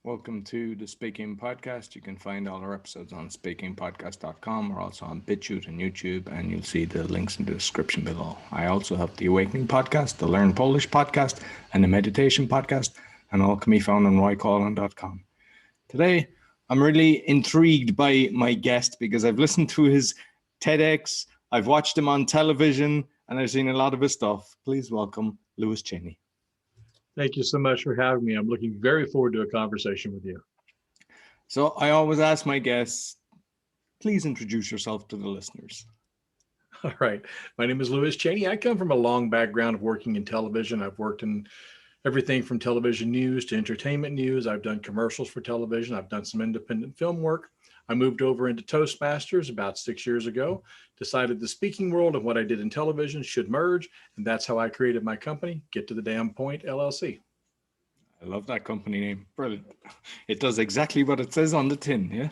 Welcome to the Speaking Podcast. You can find all our episodes on speakingpodcast.com or also on BitChute and YouTube, and you'll see the links in the description below. I also have the Awakening Podcast, the Learn Polish Podcast, and the Meditation Podcast, and all can be found on roycolin.com. Today, I'm really intrigued by my guest because I've listened to his TEDx, I've watched him on television, and I've seen a lot of his stuff. Please welcome Lewis Chaney. Thank you so much for having me. I'm looking very forward to a conversation with you. So I always ask my guests, please introduce yourself to the listeners. All right. My name is Lewis Chaney. I come from a long background of working in television. I've worked in everything from television news to entertainment news. I've done commercials for television. I've done some independent film work. I moved over into Toastmasters about 6 years ago, decided the speaking world and what I did in television should merge. And that's how I created my company, Get to the Damn Point, LLC. I love that company name. Brilliant. It does exactly what it says on the tin, yeah?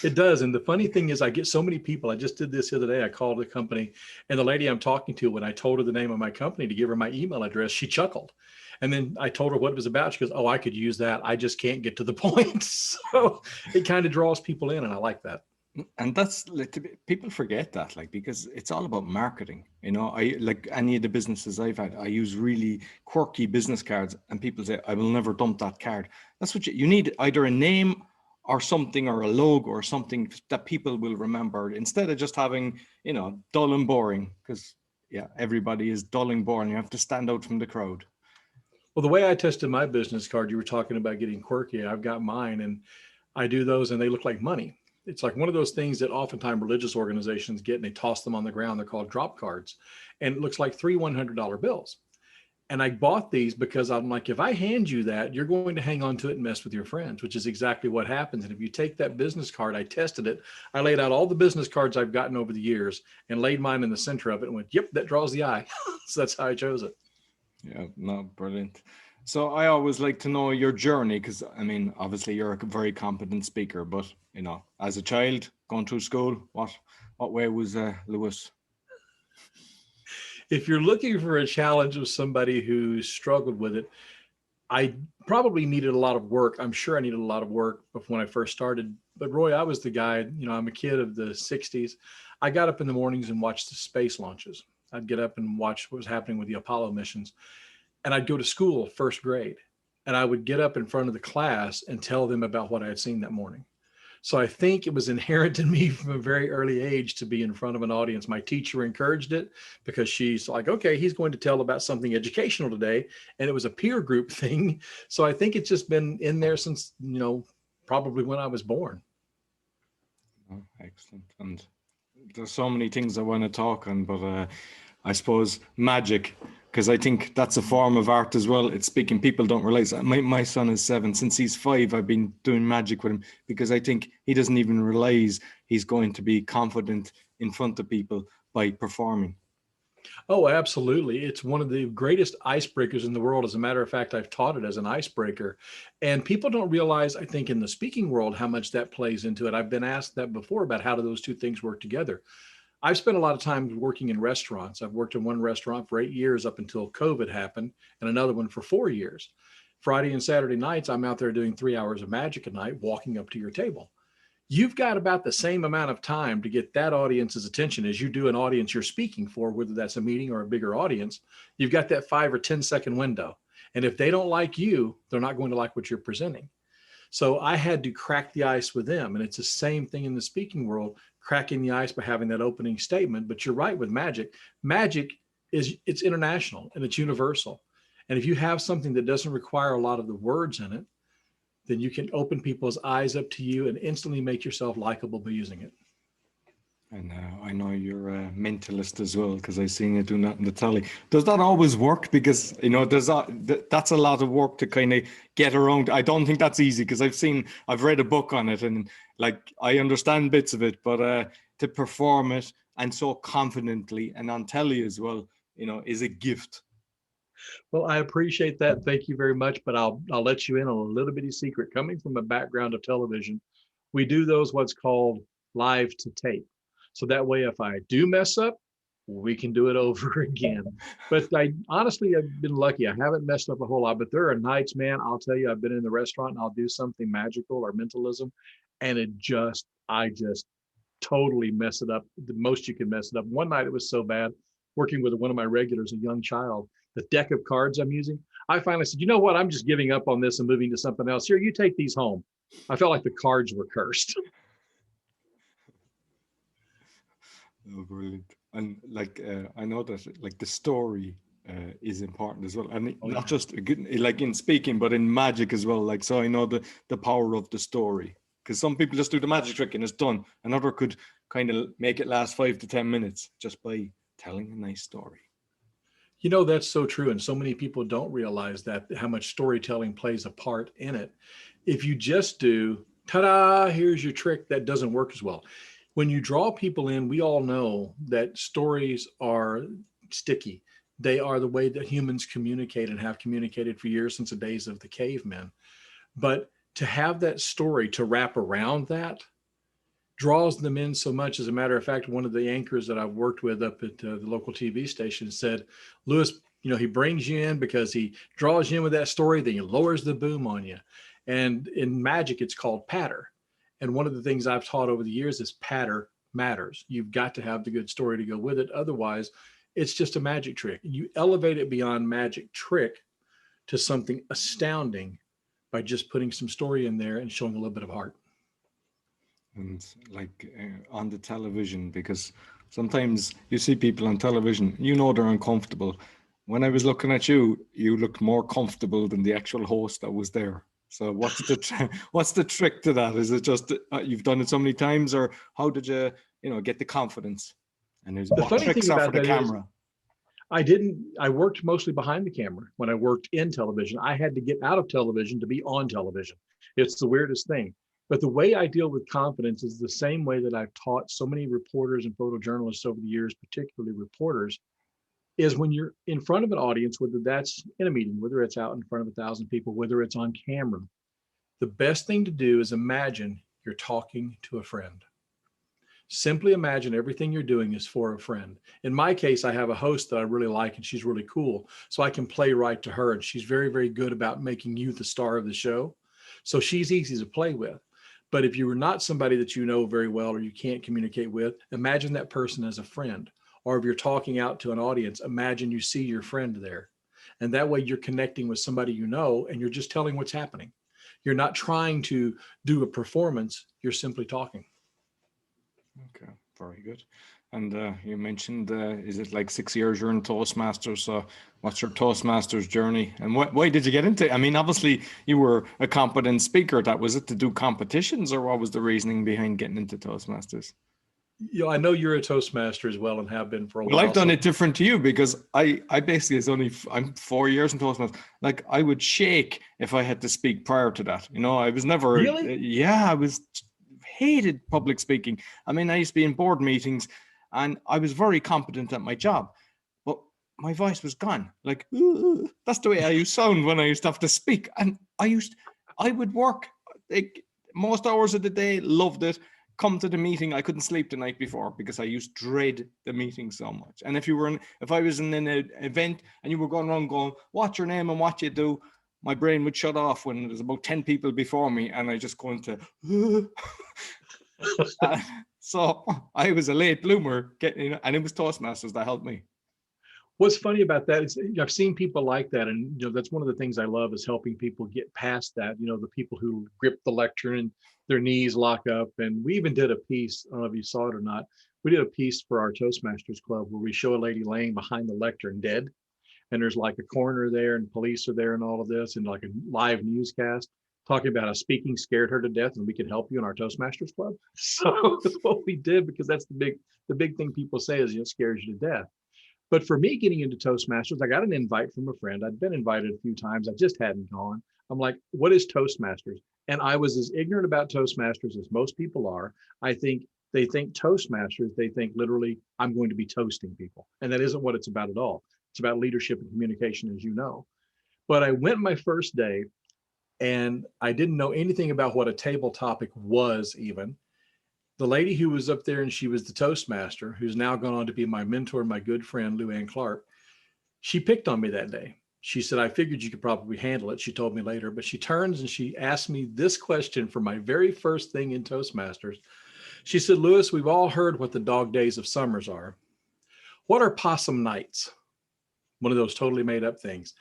It does. And the funny thing is I get so many people. I just did this the other day. I called the company and the lady I'm talking to, when I told her the name of my company to give her my email address, she chuckled. And then I told her what it was about. She goes, oh, I could use that. I just can't get to the point. So it kind of draws people in, and I like that. And that's like, people forget that, like, because it's all about marketing. You know, I like any of the businesses I've had, I use really quirky business cards, and people say, I will never dump that card. That's what you need, either a name or something, or a logo or something that people will remember, instead of just having, you know, dull and boring, because yeah, everybody is dull and boring. You have to stand out from the crowd. Well, the way I tested my business card, you were talking about getting quirky. I've got mine, and I do those, and they look like money. It's like one of those things that oftentimes religious organizations get, and they toss them on the ground. They're called drop cards, and it looks like three $100 bills. And I bought these because I'm like, if I hand you that, you're going to hang on to it and mess with your friends, which is exactly what happens. And if you take that business card, I tested it. I laid out all the business cards I've gotten over the years and laid mine in the center of it and went, yep, that draws the eye. So that's how I chose it. Yeah, no, brilliant. So I always like to know your journey, because I mean, obviously you're a very competent speaker, but you know, as a child going through school, what way was Lewis? If you're looking for a challenge of somebody who struggled with it, I probably needed a lot of work. I'm sure I needed a lot of work when I first started. But Roy, I was the guy, you know, I'm a kid of the 60s. I got up in the mornings and watched the space launches. I'd get up and watch what was happening with the Apollo missions. And I'd go to school, first grade, and I would get up in front of the class and tell them about what I had seen that morning. So I think it was inherent in me from a very early age to be in front of an audience. My teacher encouraged it because she's like, okay, he's going to tell about something educational today. And it was a peer group thing. So I think it's just been in there since, you know, probably when I was born. Oh, excellent. And there's so many things I want to talk on, but I suppose magic, because I think that's a form of art as well. It's speaking. People don't realize that. My son is 7. Since he's 5, I've been doing magic with him, because I think he doesn't even realize he's going to be confident in front of people by performing. Oh, absolutely. It's one of the greatest icebreakers in the world. As a matter of fact, I've taught it as an icebreaker. And people don't realize, I think, in the speaking world, how much that plays into it. I've been asked that before about how do those two things work together. I've spent a lot of time working in restaurants. I've worked in one restaurant for 8 years up until COVID happened, and another one for 4 years. Friday and Saturday nights, I'm out there doing 3 hours of magic a night, walking up to your table. You've got about the same amount of time to get that audience's attention as you do an audience you're speaking for, whether that's a meeting or a bigger audience. You've got that 5 or 10 second window. And if they don't like you, they're not going to like what you're presenting. So I had to crack the ice with them. And it's the same thing in the speaking world, cracking the ice by having that opening statement. But you're right with magic. Magic it's international and it's universal. And if you have something that doesn't require a lot of the words in it, then you can open people's eyes up to you and instantly make yourself likable by using it. And I know you're a mentalist as well, because I've seen you doing that in the telly. Does that always work? Because, you know, that's a lot of work to kind of get around. I don't think that's easy, because I've read a book on it, and like I understand bits of it, but to perform it and so confidently and on telly as well, you know, is a gift. Well, I appreciate that. Thank you very much. But I'll let you in on a little bitty secret. Coming from a background of television, we do those what's called live to tape. So that way, if I do mess up, we can do it over again. But I honestly, I've been lucky. I haven't messed up a whole lot, but there are nights, man, I'll tell you, I've been in the restaurant and I'll do something magical or mentalism. And I just totally mess it up. The most you can mess it up. One night it was so bad, working with one of my regulars, a young child, the deck of cards I'm using, I finally said, you know what? I'm just giving up on this and moving to something else. Here, you take these home. I felt like the cards were cursed. Oh, brilliant. And like, I know that like the story is important as well. And Oh, not yeah. just like in speaking, but in magic as well. Like, so I know the power of the story, because some people just do the magic trick and it's done. Another could kind of make it last 5 to 10 minutes just by telling a nice story. You know, that's so true. And so many people don't realize that, how much storytelling plays a part in it. If you just do, ta-da, here's your trick, that doesn't work as well. When you draw people in, we all know that stories are sticky. They are the way that humans communicate and have communicated for years, since the days of the cavemen. But to have that story to wrap around that draws them in so much. As a matter of fact, one of the anchors that I've worked with up at the local TV station said, Lewis, you know, he brings you in because he draws you in with that story, then he lowers the boom on you. And in magic, it's called patter. And one of the things I've taught over the years is patter matters. You've got to have the good story to go with it. Otherwise, it's just a magic trick. You elevate it beyond magic trick to something astounding by just putting some story in there and showing a little bit of heart. And like on the television, because sometimes you see people on television, you know, they're uncomfortable. When I was looking at you, you looked more comfortable than the actual host that was there. So what's what's the trick to that? Is it just you've done it so many times, or how did you, you know, get the confidence? And there's The what funny thing tricks are for about the that is, camera? I worked mostly behind the camera when I worked in television. I had to get out of television to be on television. It's the weirdest thing. But the way I deal with confidence is the same way that I've taught so many reporters and photojournalists over the years, particularly reporters, is when you're in front of an audience, whether that's in a meeting, whether it's out in front of 1,000 people, whether it's on camera, the best thing to do is imagine you're talking to a friend. Simply imagine everything you're doing is for a friend. In my case, I have a host that I really like and she's really cool. So I can play right to her. And she's very, very good about making you the star of the show. So she's easy to play with. But if you are not somebody that you know very well or you can't communicate with, imagine that person as a friend. Or if you're talking out to an audience, imagine you see your friend there. And that way you're connecting with somebody you know and you're just telling what's happening. You're not trying to do a performance, you're simply talking. Okay, very good. And you mentioned, is it like 6 years you're in Toastmasters? So what's your Toastmasters journey? And why did you get into it? I mean, obviously you were a competent speaker. That was it, to do competitions, or what was the reasoning behind getting into Toastmasters? You know, I know you're a Toastmaster as well and have been for a Well, while. I've done So it different to you, because I basically, I'm 4 years in Toastmasters. Like, I would shake if I had to speak prior to that. You know, I was never, really? yeah, I was hated public speaking. I mean, I used to be in board meetings and I was very competent at my job, but my voice was gone. Like, that's the way I used to sound when I used to have to speak. And I would work like most hours of the day, loved it. Come to the meeting, I couldn't sleep the night before because I used to dread the meeting so much. And if I was in an event and you were going around going, what's your name and what you do, my brain would shut off when there's about 10 people before me and I just go into so I was a late bloomer and it was Toastmasters that helped me. What's funny about that is I've seen people like that. And, you know, that's one of the things I love is helping people get past that. You know, the people who grip the lectern and their knees lock up. And we even did a piece, I don't know if you saw it or not. We did a piece for our Toastmasters Club where we show a lady laying behind the lectern dead. And there's like a coroner there and police are there and all of this, and like a live newscast talking about how speaking scared her to death and we can help you in our Toastmasters Club. So that's what we did, because that's the big thing people say is, you know, it scares you to death. But for me getting into Toastmasters, I got an invite from a friend. I'd been invited a few times. I just hadn't gone. I'm like, what is Toastmasters? And I was as ignorant about Toastmasters as most people are. I think they think Toastmasters, they think literally, I'm going to be toasting people. And that isn't what it's about at all. It's about leadership and communication, as you know. But I went my first day and I didn't know anything about what a table topic was even. The lady who was up there and she was the Toastmaster, who's now gone on to be my mentor, my good friend, Lou Ann Clark, she picked on me that day. She said, I figured you could probably handle it. She told me later, but she turns and she asked me this question for my very first thing in Toastmasters. She said, Lewis, we've all heard what the dog days of summers are. What are possum nights? One of those totally made up things.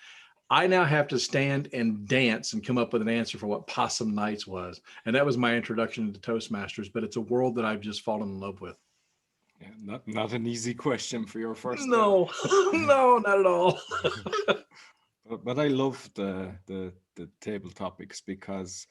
I now have to stand and dance and come up with an answer for what possum nights was. And that was my introduction to Toastmasters, but it's a world that I've just fallen in love with. Yeah, not an easy question for your first. No, no, not at all. But I love the table topics because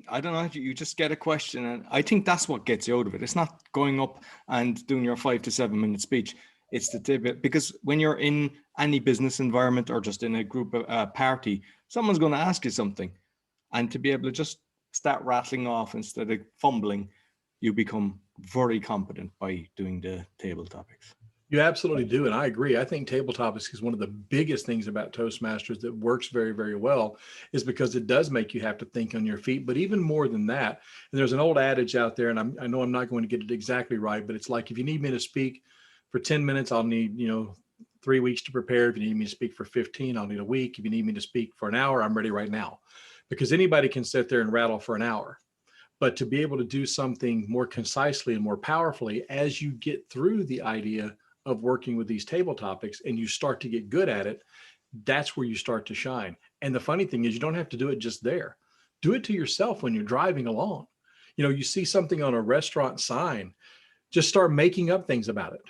I don't know, you just get a question, and I think that's what gets you out of it. It's not going up and doing your 5 to 7 minute speech. It's the table, because when you're in any business environment or just in a group of party, someone's going to ask you something, and to be able to just start rattling off instead of fumbling, you become very competent by doing the table topics. You absolutely do. And I agree. I think table topics is one of the biggest things about Toastmasters that works very, very well, is because it does make you have to think on your feet. But even more than that, and there's an old adage out there, and I know I'm not going to get it exactly right, but it's like, if you need me to speak for 10 minutes, I'll need, 3 weeks to prepare. If you need me to speak for 15, I'll need a week. If you need me to speak for an hour, I'm ready right now. Because anybody can sit there and rattle for an hour. But to be able to do something more concisely and more powerfully as you get through the idea of working with these table topics and you start to get good at it, that's where you start to shine. And the funny thing is, you don't have to do it just there. Do it to yourself when you're driving along. You see something on a restaurant sign, just start making up things about it.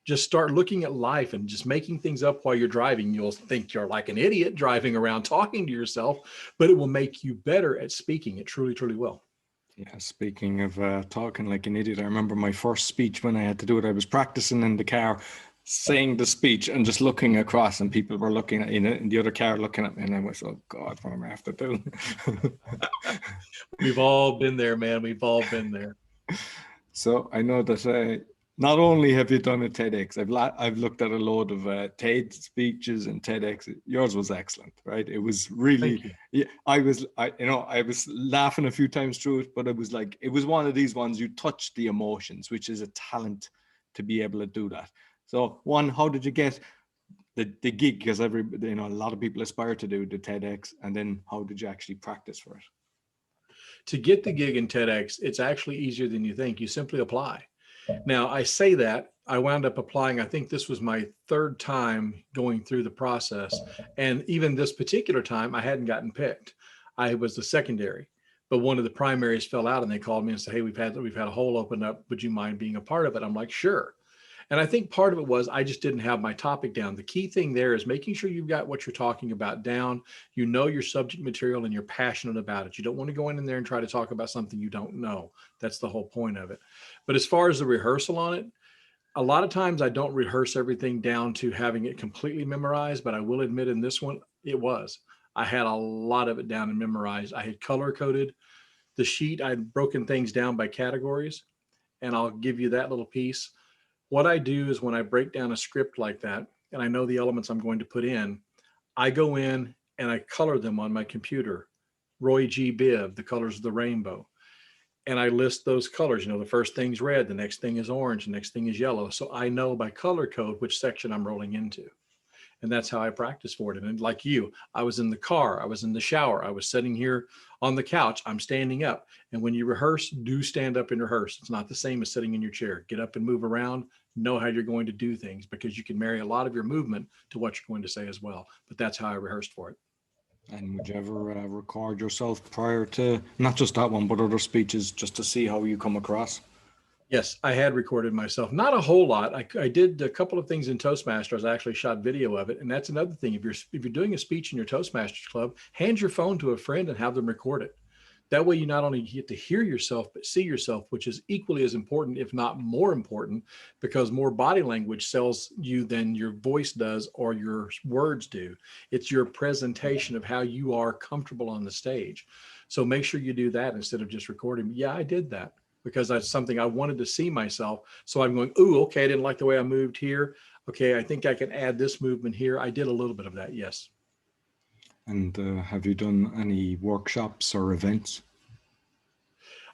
Just start looking at life and just making things up while you're driving. You'll think you're like an idiot driving around talking to yourself, but it will make you better at speaking. It truly, truly will. Yeah, speaking of talking like an idiot, I remember my first speech when I had to do it. I was practicing in the car, saying the speech and just looking across, and people were looking at in the other car looking at me, and I was, oh God, what am I have to do? We've all been there, man. We've all been there. So I know that not only have you done a TEDx, I've looked at a load of TED speeches and TEDx. Yours was excellent, right? It was really, yeah. I was laughing a few times through it, but it was one of these ones you touch the emotions, which is a talent to be able to do that. So one, how did you get the gig? Because a lot of people aspire to do the TEDx, and then how did you actually practice for it? To get the gig in TEDx, it's actually easier than you think. You simply apply. Now, I say that, I wound up applying. I think this was my third time going through the process. And even this particular time, I hadn't gotten picked. I was the secondary, but one of the primaries fell out, and they called me and said, hey, we've had a hole open up. Would you mind being a part of it? I'm like, sure. And I think part of it was I just didn't have my topic down. The key thing there is making sure you've got what you're talking about down. You know your subject material and you're passionate about it. You don't want to go in there and try to talk about something you don't know. That's the whole point of it. But as far as the rehearsal on it, a lot of times I don't rehearse everything down to having it completely memorized, but I will admit in this one, I had a lot of it down and memorized. I had color coded the sheet. I'd broken things down by categories, and I'll give you that little piece. What I do is when I break down a script like that, and I know the elements I'm going to put in, I go in and I color them on my computer. Roy G. Biv, the colors of the rainbow. And I list those colors. The first thing's red, the next thing is orange, the next thing is yellow. So I know by color code which section I'm rolling into. And that's how I practice for it. And like you, I was in the car, I was in the shower, I was sitting here on the couch, I'm standing up. And when you rehearse, do stand up and rehearse. It's not the same as sitting in your chair. Get up and move around, know how you're going to do things, because you can marry a lot of your movement to what you're going to say as well. But that's how I rehearsed for it. And would you ever record yourself prior to not just that one, but other speeches, just to see how you come across? Yes, I had recorded myself. Not a whole lot. I did a couple of things in Toastmasters. I actually shot video of it. And that's another thing. If you're doing a speech in your Toastmasters club, hand your phone to a friend and have them record it. That way you not only get to hear yourself, but see yourself, which is equally as important, if not more important, because more body language sells you than your voice does or your words do. It's your presentation of how you are comfortable on the stage. So make sure you do that instead of just recording. Yeah, I did that, because that's something I wanted to see myself. So I'm going, ooh, okay, I didn't like the way I moved here. Okay, I think I can add this movement here. I did a little bit of that, yes. And have you done any workshops or events?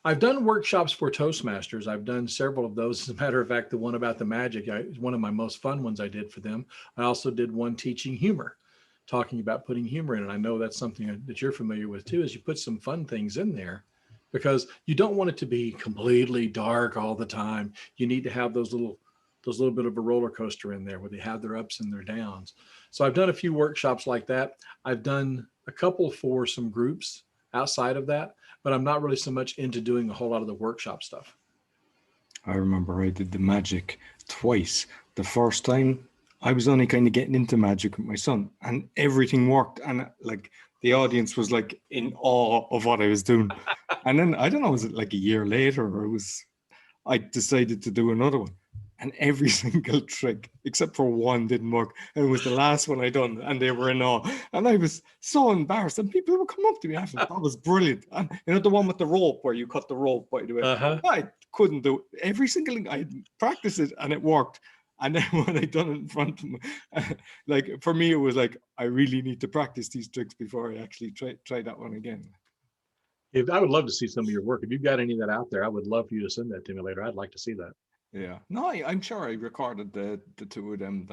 I've done workshops for Toastmasters. I've done several of those. As a matter of fact, the one about the magic is one of my most fun ones I did for them. I also did one teaching humor, talking about putting humor in. And I know that's something that you're familiar with too, is you put some fun things in there because you don't want it to be completely dark all the time. You need to have those little bit of a roller coaster in there where they have their ups and their downs. So I've done a few workshops like that. I've done a couple for some groups outside of that, but I'm not really so much into doing a whole lot of the workshop stuff. I remember I did the magic twice. The first time I was only kind of getting into magic with my son, and everything worked, and like the audience was like in awe of what I was doing. And then I don't know, was it like a year later, or I decided to do another one, and every single trick except for one didn't work, and it was the last one I done, and they were in awe, and I was so embarrassed, and people would come up to me after, that was brilliant. And you know, the one with the rope where you cut the rope, by the way, I couldn't do it. Every single thing, I practiced it and it worked. And then when I done it in front of them, like for me, it was like, I really need to practice these tricks before I actually try that one again. I would love to see some of your work. If you've got any of that out there, I would love for you to send that to me later. I'd like to see that. Yeah, no, I'm sure I recorded the two of them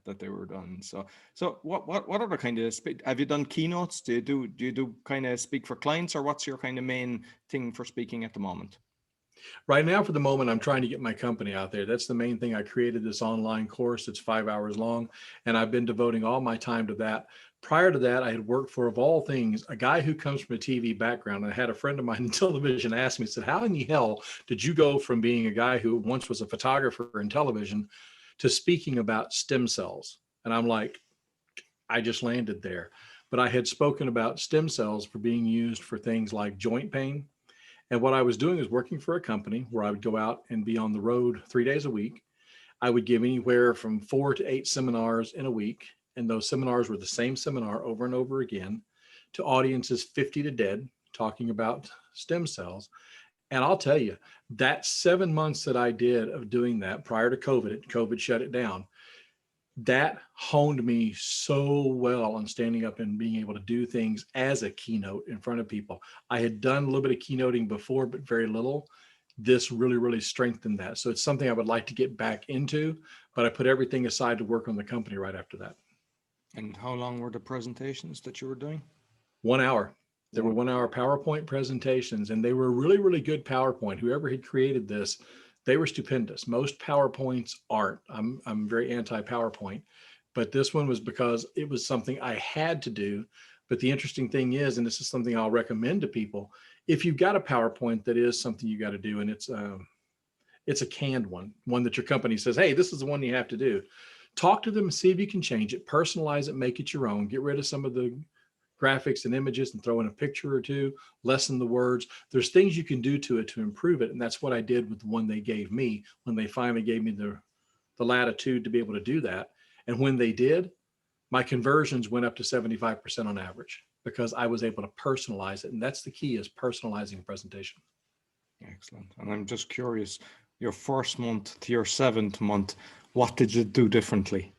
that they were done. So what other kind of have you done keynotes? Do you do kind of speak for clients, or what's your kind of main thing for speaking at the moment? Right now, for the moment, I'm trying to get my company out there. That's the main thing. I created this online course. It's 5 hours long, and I've been devoting all my time to that. Prior to that, I had worked for, of all things, a guy who comes from a TV background. And I had a friend of mine in television ask me, said, how in the hell did you go from being a guy who once was a photographer in television to speaking about stem cells? And I'm like, I just landed there. But I had spoken about stem cells for being used for things like joint pain. And what I was doing is working for a company where I would go out and be on the road 3 days a week. I would give anywhere from 4 to 8 seminars in a week. And those seminars were the same seminar over and over again to audiences 50 to dead, talking about stem cells. And I'll tell you, that 7 months that I did of doing that prior to COVID shut it down, that honed me so well on standing up and being able to do things as a keynote in front of people. I had done a little bit of keynoting before, but very little. This really, really strengthened that. So it's something I would like to get back into, but I put everything aside to work on the company right after that. And how long were the presentations that you were doing? 1 hour. There were 1 hour PowerPoint presentations, and they were really, really good PowerPoint. Whoever had created this, they were stupendous. Most PowerPoints aren't. I'm very anti-PowerPoint, but this one was because it was something I had to do. But the interesting thing is, and this is something I'll recommend to people, if you've got a PowerPoint that is something you got to do, and it's a canned one that your company says, hey, this is the one you have to do. Talk to them, see if you can change it, personalize it, make it your own, get rid of some of the graphics and images and throw in a picture or two, lessen the words. There's things you can do to it to improve it. And that's what I did with the one they gave me when they finally gave me the latitude to be able to do that. And when they did, my conversions went up to 75% on average because I was able to personalize it. And that's the key, is personalizing a presentation. Excellent. And I'm just curious, your first month to your 7th month, what did you do differently?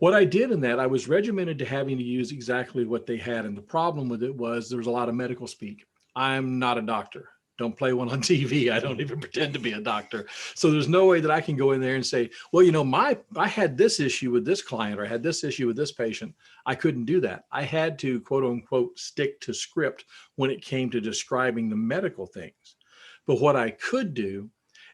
What I did in that, I was regimented to having to use exactly what they had. And the problem with it was there was a lot of medical speak. I'm not a doctor. Don't play one on TV. I don't even pretend to be a doctor. So there's no way that I can go in there and say, well, you know, I had this issue with this client, or I had this issue with this patient. I couldn't do that. I had to, quote unquote, stick to script when it came to describing the medical things. But what I could do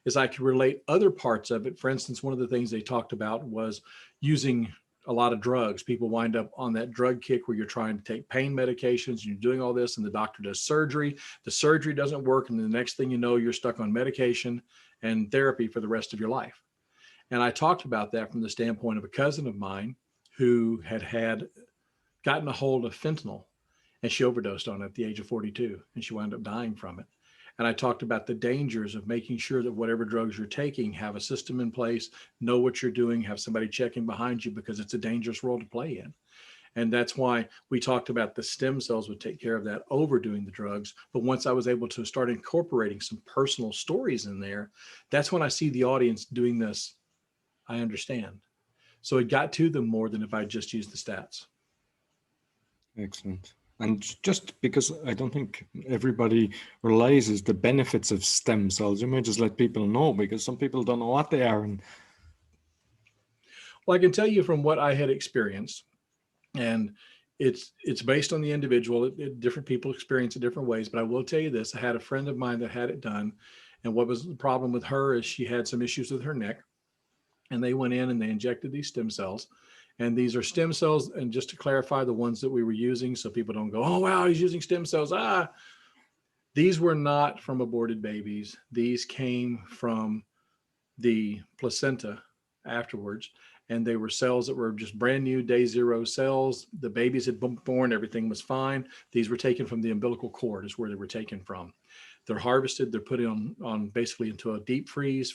is I could relate other parts of it. For instance, one of the things they talked about was using a lot of drugs. People wind up on that drug kick where you're trying to take pain medications, you're doing all this, and the doctor does surgery. The surgery doesn't work, and the next thing you know, you're stuck on medication and therapy for the rest of your life. And I talked about that from the standpoint of a cousin of mine who had gotten a hold of fentanyl, and she overdosed on it at the age of 42, and she wound up dying from it. And I talked about the dangers of making sure that whatever drugs you're taking, have a system in place, know what you're doing, have somebody checking behind you, because it's a dangerous world to play in. And that's why we talked about the stem cells would take care of that overdoing the drugs. But once I was able to start incorporating some personal stories in there, that's when I see the audience doing this. I understand. So it got to them more than if I just used the stats. Excellent. And just because I don't think everybody realizes the benefits of stem cells, you may just let people know, because some people don't know what they are. And Well, I can tell you from what I had experienced, and it's based on the individual. Different people experience it different ways, but I will tell you this: I had a friend of mine that had it done, and what was the problem with her is she had some issues with her neck, and they went in and they injected these stem cells. And these are stem cells. And just to clarify, the ones that we were using, so people don't go, oh, wow, he's using stem cells. These were not from aborted babies. These came from the placenta afterwards. And they were cells that were just brand new day zero cells. The babies had been born, everything was fine. These were taken from the umbilical cord, is where they were taken from. They're harvested, they're put on basically into a deep freeze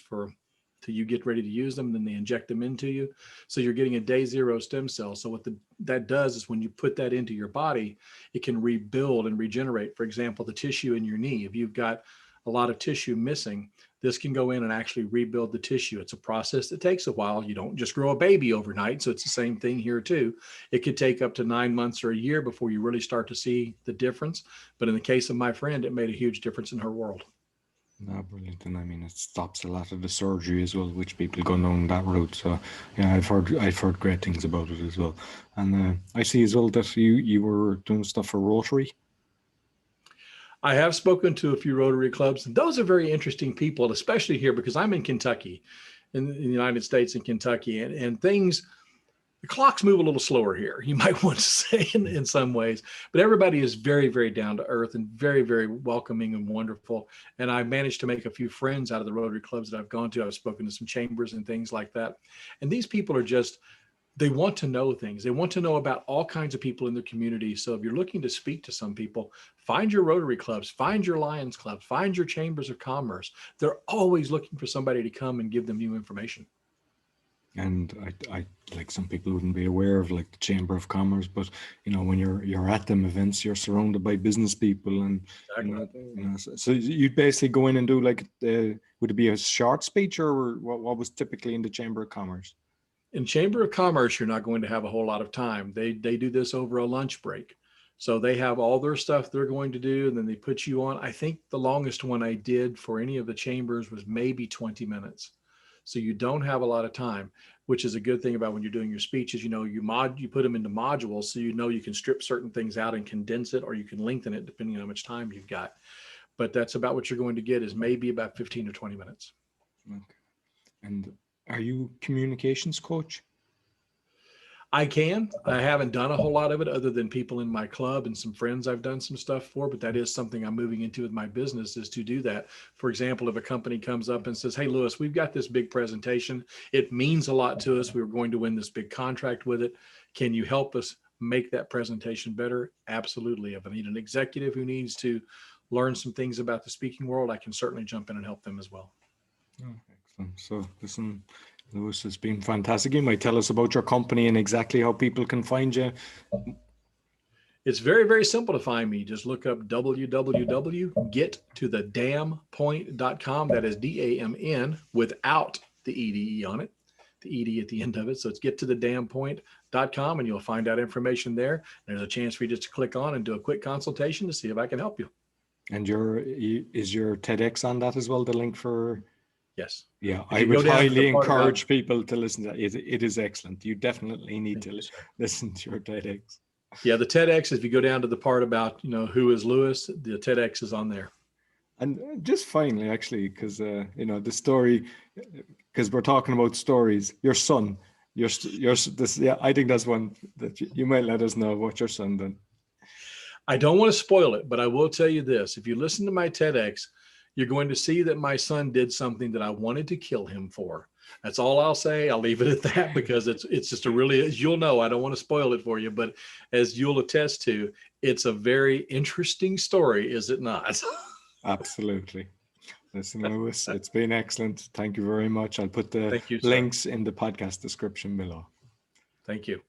till you get ready to use them, then they inject them into you. So you're getting a day zero stem cell. So what that does is when you put that into your body, it can rebuild and regenerate. For example, the tissue in your knee, if you've got a lot of tissue missing, this can go in and actually rebuild the tissue. It's a process that takes a while. You don't just grow a baby overnight. So it's the same thing here too. It could take up to 9 months or a year before you really start to see the difference. But in the case of my friend, it made a huge difference in her world. no, brilliant. And I mean, it stops a lot of the surgery as well, which people go down that route. So yeah, I've heard great things about it as well. And I see as well that you were doing stuff for Rotary. I have spoken to a few Rotary clubs, and those are very interesting people, especially here because I'm in Kentucky, in the United States, in Kentucky, and things, the clocks move a little slower here, you might want to say in some ways, but everybody is very, very down to earth and very, very welcoming and wonderful. And I managed to make a few friends out of the Rotary clubs that I've gone to. I've spoken to some chambers and things like that. And these people are just, they want to know things. They want to know about all kinds of people in the community. So if you're looking to speak to some people, find your Rotary clubs, find your Lions clubs, find your chambers of commerce. They're always looking for somebody to come and give them new information. And I like, some people wouldn't be aware of like the Chamber of Commerce, but you know, when you're at them events, you're surrounded by business people, and so you'd basically go in and do like, would it be a short speech, or what was typically in the Chamber of Commerce? In Chamber of Commerce, you're not going to have a whole lot of time. They do this over a lunch break. So they have all their stuff they're going to do, and then they put you on. I think the longest one I did for any of the chambers was maybe 20 minutes. So you don't have a lot of time, which is a good thing about when you're doing your speeches. You know, you put them into modules, so you know you can strip certain things out and condense it, or you can lengthen it depending on how much time you've got. But that's about what you're going to get, is maybe about 15 to 20 minutes. Okay. And are you communications coach? I haven't done a whole lot of it other than people in my club and some friends I've done some stuff for, but that is something I'm moving into with my business, is to do that. For example, if a company comes up and says, hey, Lewis, we've got this big presentation. It means a lot to us. We were going to win this big contract with it. Can you help us make that presentation better? Absolutely. If I need an executive who needs to learn some things about the speaking world, I can certainly jump in and help them as well. Oh, excellent. So listen, Lewis, has been fantastic. You might tell us about your company and exactly how people can find you. It's very, very simple to find me. Just look up www.gettothedamnpoint.com. That is DAMN without the EDE on it, the ED at the end of it. So it's gettothedamnpoint.com, and you'll find out information there. There's a chance for you just to click on and do a quick consultation to see if I can help you. And is your TEDx on that as well, the link for? Yes. Yeah, I would highly encourage people to listen to that. It is excellent. You definitely need to listen to your TEDx. Yeah, the TEDx, if you go down to the part about, who is Lewis, the TEDx is on there. And just finally, actually, because, the story, because we're talking about stories, your son, I think that's one that you might let us know what your son done. I don't want to spoil it, but I will tell you this. If you listen to my TEDx, you're going to see that my son did something that I wanted to kill him for. That's all I'll say. I'll leave it at that, because it's just a really, as you'll know, I don't want to spoil it for you, but as you'll attest to, it's a very interesting story, is it not? Absolutely. Listen, Lewis, it's been excellent. Thank you very much. I'll put the links in the podcast description below. Thank you.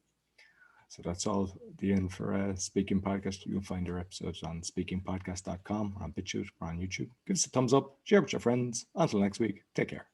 So that's all the end for Speaking Podcast. You'll find our episodes on speakingpodcast.com, or on BitChute, or on YouTube. Give us a thumbs up, share with your friends. Until next week, take care.